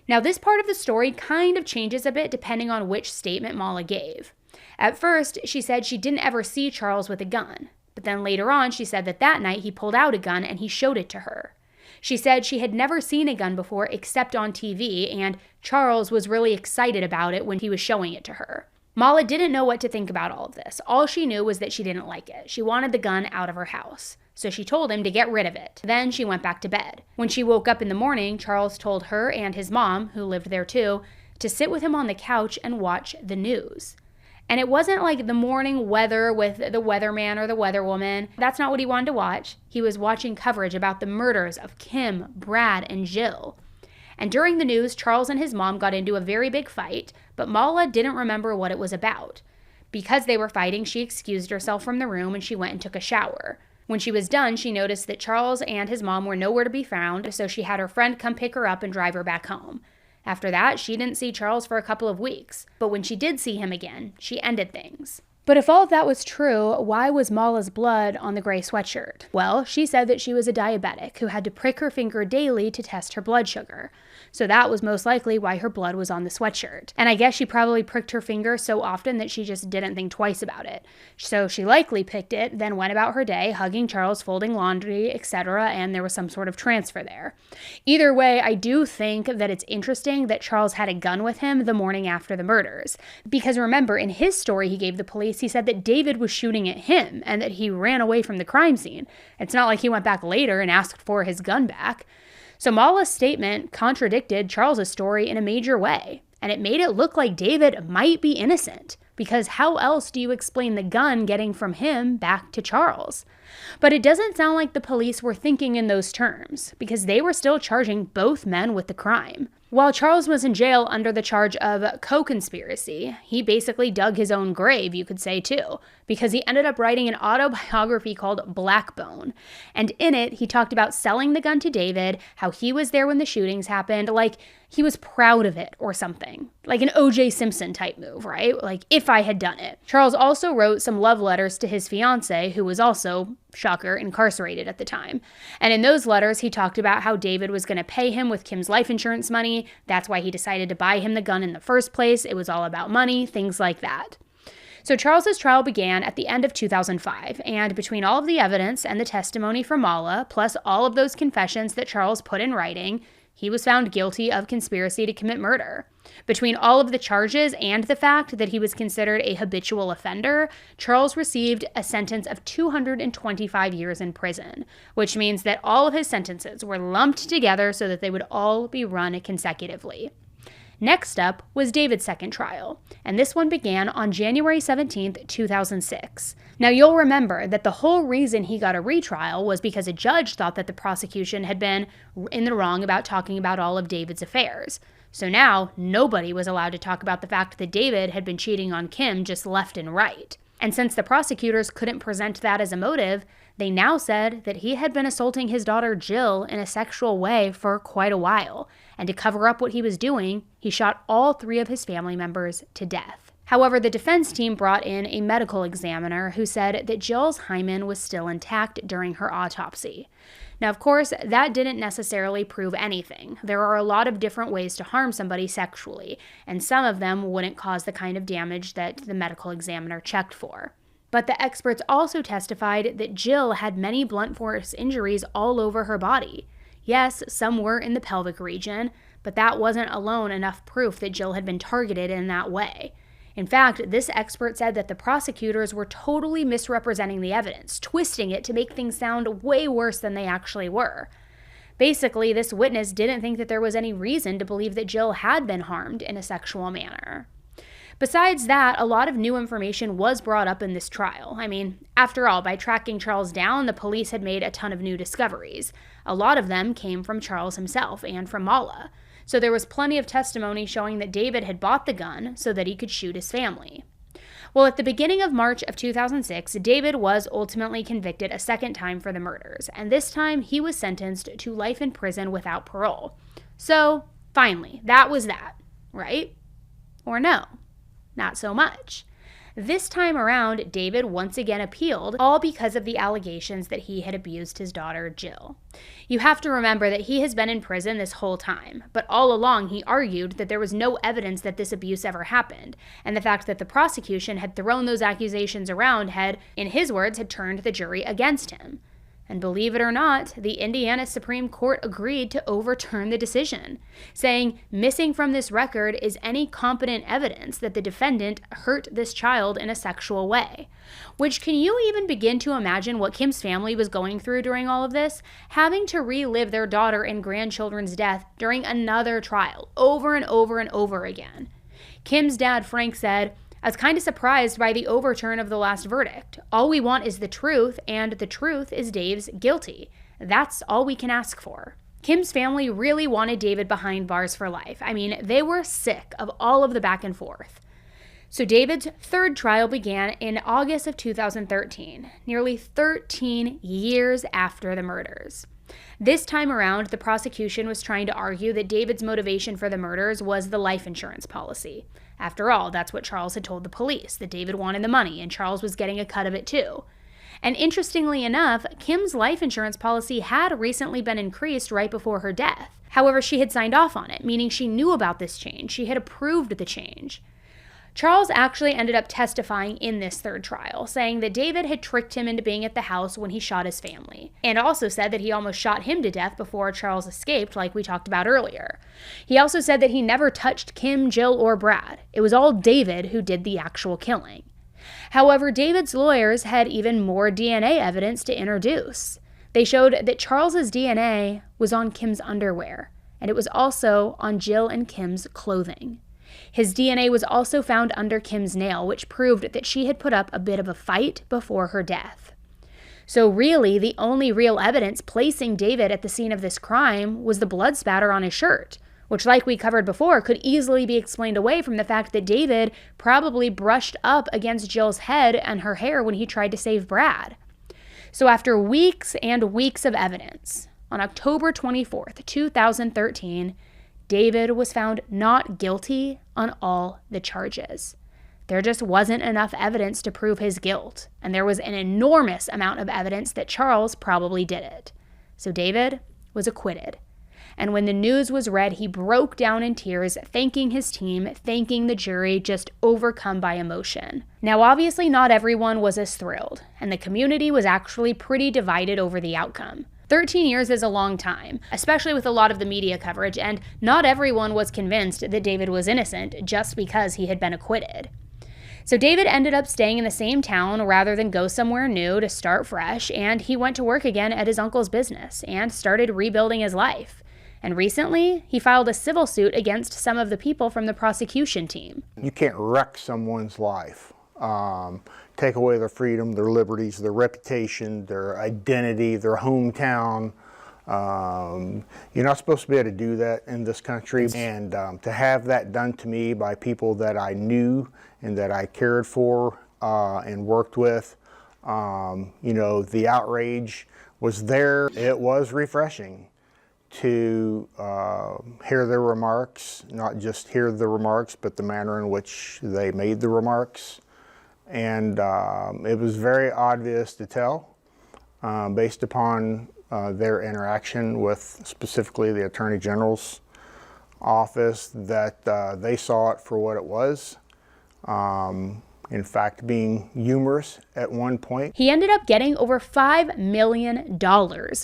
Now, this part of the story kind of changes a bit depending on which statement Mala gave. At first, she said she didn't ever see Charles with a gun, but then later on she said that night he pulled out a gun and he showed it to her. She said she had never seen a gun before except on TV, and Charles was really excited about it when he was showing it to her. Mala didn't know what to think about all of this. All she knew was that she didn't like it. She wanted the gun out of her house. So she told him to get rid of it. Then she went back to bed. When she woke up in the morning, Charles told her and his mom, who lived there too, to sit with him on the couch and watch the news. And it wasn't like the morning weather with the weatherman or the weatherwoman. That's not what he wanted to watch. He was watching coverage about the murders of Kim, Brad, and Jill. And during the news, Charles and his mom got into a very big fight, but Mala didn't remember what it was about. Because they were fighting, she excused herself from the room and she went and took a shower. When she was done, she noticed that Charles and his mom were nowhere to be found, so she had her friend come pick her up and drive her back home. After that, she didn't see Charles for a couple of weeks, but when she did see him again, she ended things. But if all of that was true, why was Mala's blood on the gray sweatshirt? Well, she said that she was a diabetic who had to prick her finger daily to test her blood sugar. So that was most likely why her blood was on the sweatshirt. And I guess she probably pricked her finger so often that she just didn't think twice about it. So she likely picked it, then went about her day, hugging Charles, folding laundry, etc., and there was some sort of transfer there. Either way, I do think that it's interesting that Charles had a gun with him the morning after the murders. Because remember, in his story he gave the police, he said that David was shooting at him and that he ran away from the crime scene. It's not like he went back later and asked for his gun back. So Mala's statement contradicted Charles's story in a major way, and it made it look like David might be innocent, because how else do you explain the gun getting from him back to Charles? But it doesn't sound like the police were thinking in those terms, because they were still charging both men with the crime. While Charles was in jail under the charge of co-conspiracy, he basically dug his own grave, you could say too, because he ended up writing an autobiography called Blackbone. And in it, he talked about selling the gun to David, how he was there when the shootings happened, like he was proud of it or something. Like an O.J. Simpson type move, right? Like, if I had done it. Charles also wrote some love letters to his fiancée, who was also, shocker, incarcerated at the time. And in those letters, he talked about how David was going to pay him with Kim's life insurance money. That's why he decided to buy him the gun in the first place. It was all about money, things like that. So Charles's trial began at the end of 2005, and between all of the evidence and the testimony from Mala, plus all of those confessions that Charles put in writing, he was found guilty of conspiracy to commit murder. Between all of the charges and the fact that he was considered a habitual offender, Charles received a sentence of 225 years in prison, which means that all of his sentences were lumped together so that they would all be run consecutively. Next up was David's second trial, and this one began on January 17, 2006. Now you'll remember that the whole reason he got a retrial was because a judge thought that the prosecution had been in the wrong about talking about all of David's affairs. So now nobody was allowed to talk about the fact that David had been cheating on Kim just left and right. And since the prosecutors couldn't present that as a motive, they now said that he had been assaulting his daughter Jill in a sexual way for quite a while, and to cover up what he was doing, he shot all 3 of his family members to death. However, the defense team brought in a medical examiner who said that Jill's hymen was still intact during her autopsy. Now, of course, that didn't necessarily prove anything. There are a lot of different ways to harm somebody sexually, and some of them wouldn't cause the kind of damage that the medical examiner checked for. But the experts also testified that Jill had many blunt force injuries all over her body. Yes, some were in the pelvic region, but that wasn't alone enough proof that Jill had been targeted in that way. In fact, this expert said that the prosecutors were totally misrepresenting the evidence, twisting it to make things sound way worse than they actually were. Basically, this witness didn't think that there was any reason to believe that Jill had been harmed in a sexual manner. Besides that, a lot of new information was brought up in this trial. I mean, after all, by tracking Charles down, the police had made a ton of new discoveries. A lot of them came from Charles himself and from Mala. So there was plenty of testimony showing that David had bought the gun so that he could shoot his family. Well, at the beginning of March of 2006, David was ultimately convicted a second time for the murders, and this time he was sentenced to life in prison without parole. So, finally, that was that, right? Or no? Not so much. This time around, David once again appealed, all because of the allegations that he had abused his daughter, Jill. You have to remember that he has been in prison this whole time, but all along he argued that there was no evidence that this abuse ever happened, and the fact that the prosecution had thrown those accusations around had, in his words, had turned the jury against him. And believe it or not, the Indiana Supreme Court agreed to overturn the decision, saying missing from this record is any competent evidence that the defendant hurt this child in a sexual way. Which, can you even begin to imagine what Kim's family was going through during all of this? Having to relive their daughter and grandchildren's death during another trial, over and over and over again. Kim's dad, Frank, said, "I was kind of surprised by the overturn of the last verdict. All we want is the truth, and the truth is Dave's guilty. That's all we can ask for." Kim's family really wanted David behind bars for life. I mean, they were sick of all of the back and forth. So David's third trial began in August of 2013, nearly 13 years after the murders. This time around, the prosecution was trying to argue that David's motivation for the murders was the life insurance policy. After all, that's what Charles had told the police, that David wanted the money and Charles was getting a cut of it too. And interestingly enough, Kim's life insurance policy had recently been increased right before her death. However, she had signed off on it, meaning she knew about this change. She had approved the change. Charles actually ended up testifying in this third trial, saying that David had tricked him into being at the house when he shot his family, and also said that he almost shot him to death before Charles escaped, like we talked about earlier. He also said that he never touched Kim, Jill, or Brad. It was all David who did the actual killing. However, David's lawyers had even more DNA evidence to introduce. They showed that Charles's DNA was on Kim's underwear, and it was also on Jill and Kim's clothing. His DNA was also found under Kim's nail, which proved that she had put up a bit of a fight before her death. So really, the only real evidence placing David at the scene of this crime was the blood spatter on his shirt, which, like we covered before, could easily be explained away from the fact that David probably brushed up against Jill's head and her hair when he tried to save Brad. So after weeks and weeks of evidence, on October 24th, 2013, David was found not guilty on all the charges. There just wasn't enough evidence to prove his guilt, and there was an enormous amount of evidence that Charles probably did it. So David was acquitted. And when the news was read, he broke down in tears, thanking his team, thanking the jury, just overcome by emotion. Now, obviously, not everyone was as thrilled, and the community was actually pretty divided over the outcome. 13 years is a long time, especially with a lot of the media coverage, and not everyone was convinced that David was innocent just because he had been acquitted. So David ended up staying in the same town rather than go somewhere new to start fresh, and he went to work again at his uncle's business and started rebuilding his life. And recently, he filed a civil suit against some of the people from the prosecution team. You can't wreck someone's life. Take away their freedom, their liberties, their reputation, their identity, their hometown. You're not supposed to be able to do that in this country. And to have that done to me by people that I knew and that I cared for and worked with, the outrage was there. It was refreshing to hear their remarks, not just hear the remarks, but the manner in which they made the remarks. And it was very obvious to tell, based upon their interaction with specifically the Attorney General's office, that they saw it for what it was. In fact, being humorous at one point. He ended up getting over $5 million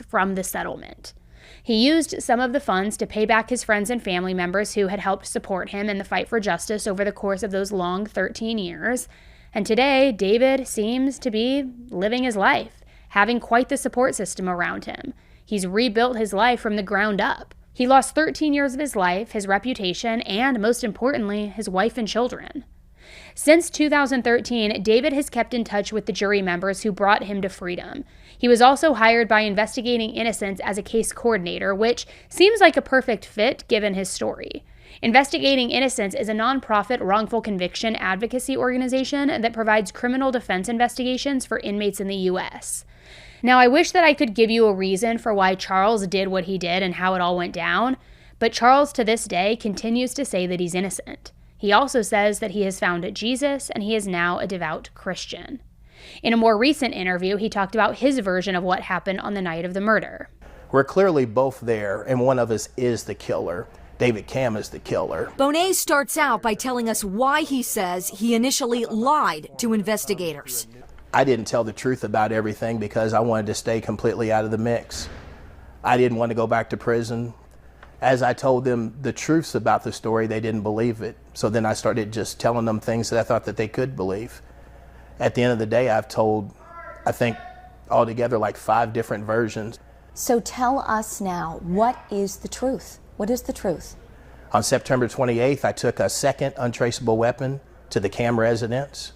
from the settlement. He used some of the funds to pay back his friends and family members who had helped support him in the fight for justice over the course of those long 13 years. And today, David seems to be living his life, having quite the support system around him. He's rebuilt his life from the ground up. He lost 13 years of his life, his reputation, and most importantly, his wife and children. Since 2013, David has kept in touch with the jury members who brought him to freedom. He was also hired by Investigating Innocence as a case coordinator, which seems like a perfect fit given his story. Investigating Innocence is a nonprofit wrongful conviction advocacy organization that provides criminal defense investigations for inmates in the U.S. Now, I wish that I could give you a reason for why Charles did what he did and how it all went down, but Charles to this day continues to say that he's innocent. He also says that he has found Jesus and he is now a devout Christian. In a more recent interview, he talked about his version of what happened on the night of the murder. We're clearly both there, and one of us is the killer. David Cam is the killer. Bonet starts out by telling us why he says he initially lied to investigators. I didn't tell the truth about everything because I wanted to stay completely out of the mix. I didn't want to go back to prison. As I told them the truths about the story, they didn't believe it. So then I started just telling them things that I thought that they could believe. At the end of the day, I've told, I think, altogether like 5 different versions. So tell us now, what is the truth? What is the truth? On September 28th, I took a second untraceable weapon to the Cam residence.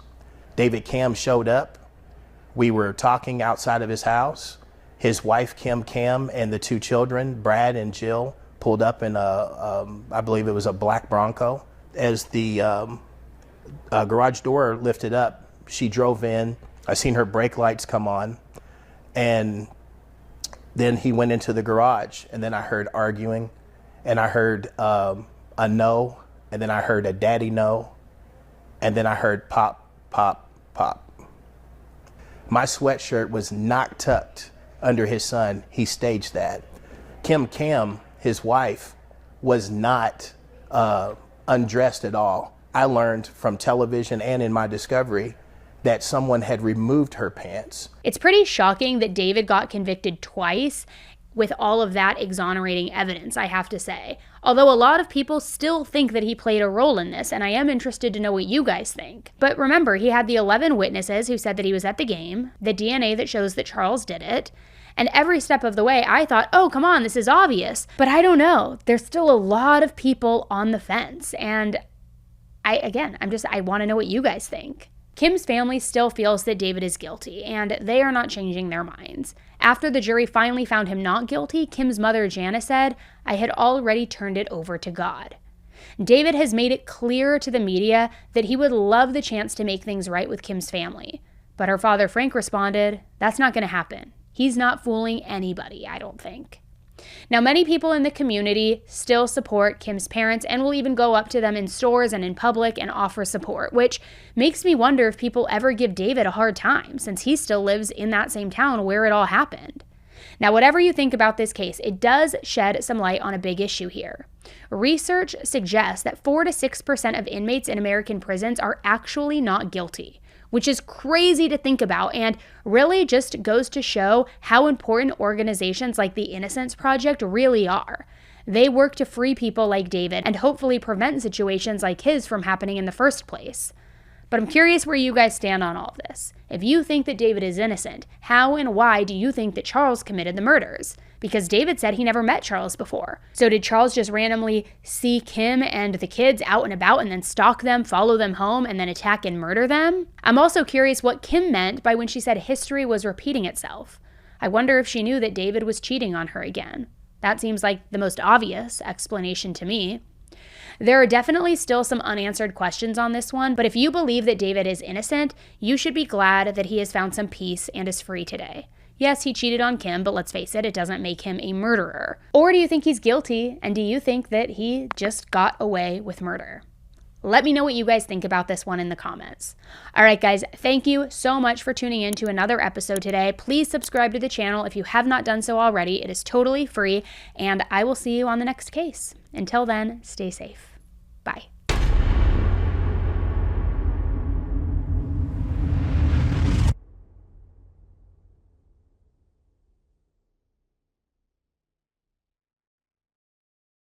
David Cam showed up. We were talking outside of his house. His wife, Kim Cam, and the 2 children, Brad and Jill, pulled up in I believe it was a black Bronco. As the garage door lifted up, she drove in. I seen her brake lights come on, and then he went into the garage, and then I heard arguing, and I heard a no, and then I heard a daddy no, and then I heard pop, pop, pop. My sweatshirt was not tucked under his son. He staged that. Kim Cam, his wife, was not undressed at all. I learned from television and in my discovery that someone had removed her pants. It's pretty shocking that David got convicted twice with all of that exonerating evidence, I have to say. Although a lot of people still think that he played a role in this, and I am interested to know what you guys think. But remember, he had the 11 witnesses who said that he was at the game, the DNA that shows that Charles did it, and every step of the way I thought, oh, come on, this is obvious. But I don't know. There's still a lot of people on the fence, and I want to know what you guys think. Kim's family still feels that David is guilty, and they are not changing their minds. After the jury finally found him not guilty, Kim's mother, Jana, said, "I had already turned it over to God." David has made it clear to the media that he would love the chance to make things right with Kim's family. But her father, Frank, responded, "That's not going to happen. He's not fooling anybody, I don't think." Now, many people in the community still support Kim's parents and will even go up to them in stores and in public and offer support, which makes me wonder if people ever give David a hard time, since he still lives in that same town where it all happened. Now, whatever you think about this case, it does shed some light on a big issue here. Research suggests that 4 to 6% of inmates in American prisons are actually not guilty, which is crazy to think about and really just goes to show how important organizations like the Innocence Project really are. They work to free people like David and hopefully prevent situations like his from happening in the first place. But I'm curious where you guys stand on all of this. If you think that David is innocent, how and why do you think that Charles committed the murders? Because David said he never met Charles before. So did Charles just randomly see Kim and the kids out and about and then stalk them, follow them home, and then attack and murder them? I'm also curious what Kim meant by when she said history was repeating itself. I wonder if she knew that David was cheating on her again. That seems like the most obvious explanation to me. There are definitely still some unanswered questions on this one, but if you believe that David is innocent, you should be glad that he has found some peace and is free today. Yes, he cheated on Kim, but let's face it doesn't make him a murderer. Or do you think he's guilty, and do you think that he just got away with murder? Let me know what you guys think about this one in the comments. All right, guys, thank you so much for tuning in to another episode today. Please subscribe to the channel if you have not done so already. It is totally free, and I will see you on the next case. Until then, stay safe. Bye.